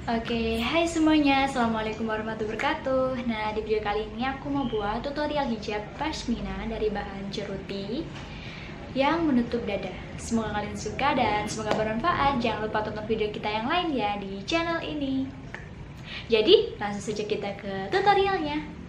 Oke, hai semuanya, Assalamualaikum warahmatullahi wabarakatuh. Nah, di video kali ini aku mau buat tutorial hijab pashmina dari bahan ceruti yang menutup dada. Semoga kalian suka dan semoga bermanfaat. Jangan lupa tonton video kita yang lain ya di channel ini. Jadi, langsung saja kita ke tutorialnya.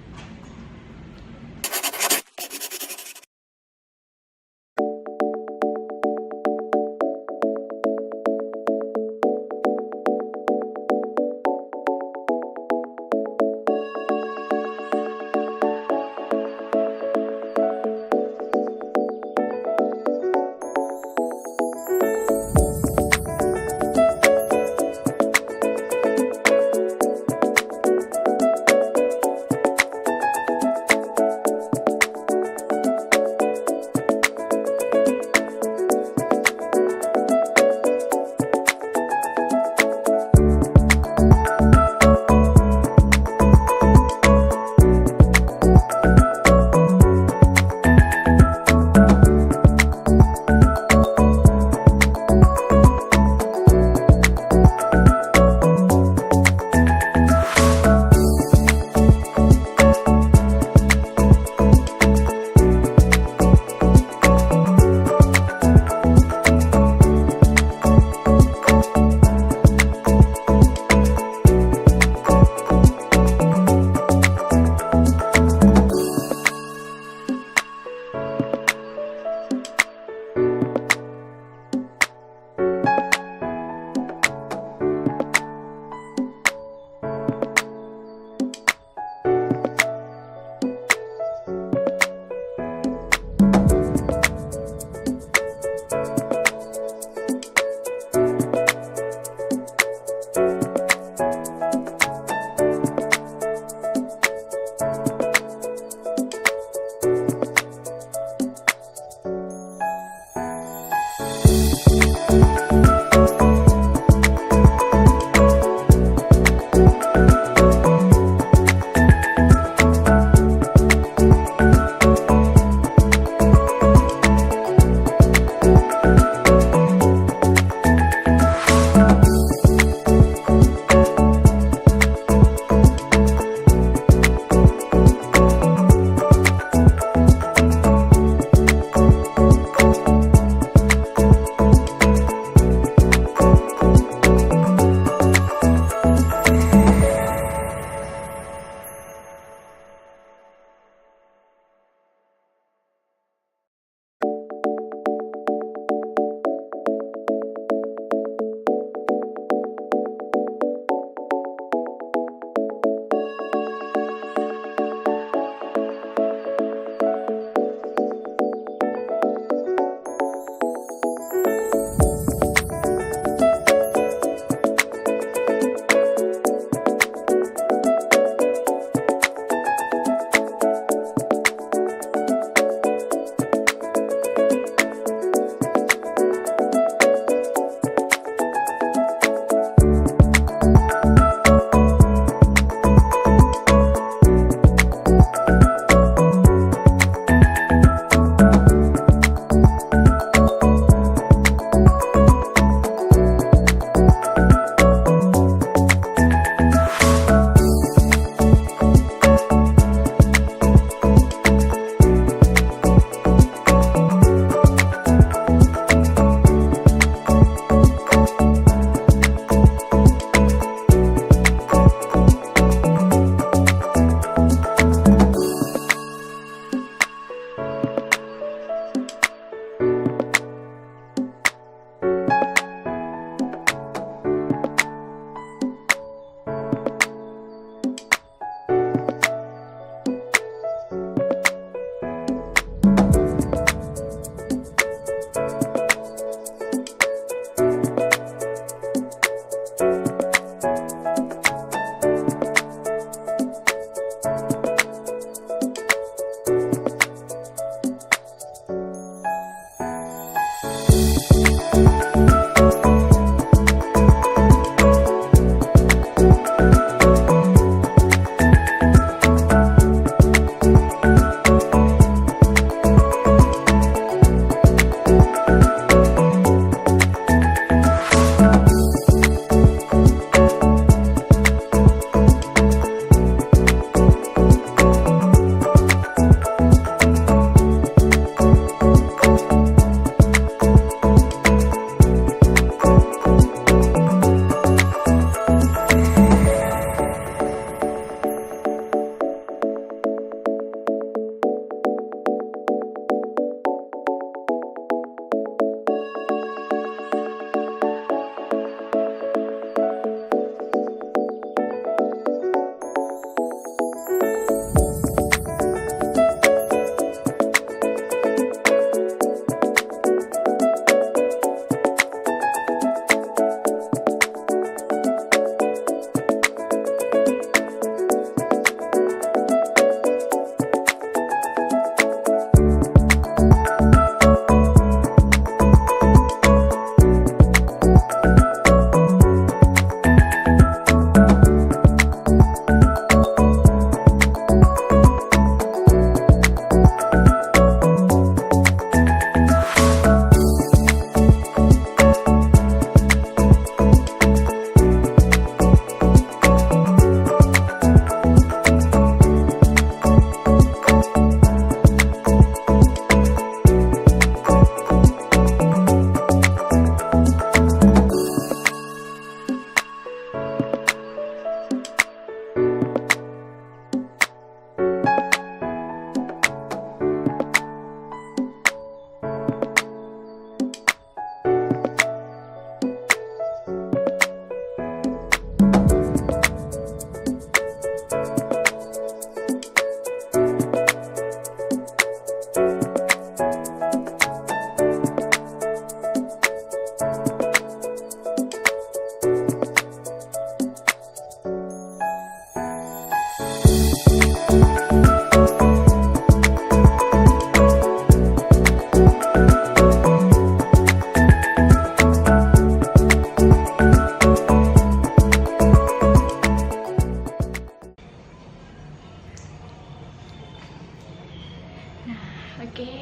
Oke,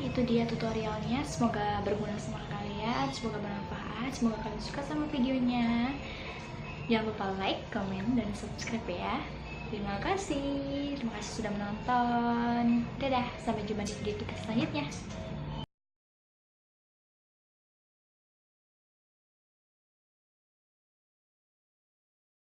itu dia tutorialnya. Semoga berguna sama kalian, semoga bermanfaat, semoga kalian suka sama videonya. Jangan lupa like, komen, dan subscribe ya. Terima kasih sudah menonton. Dadah, sampai jumpa di video kita selanjutnya.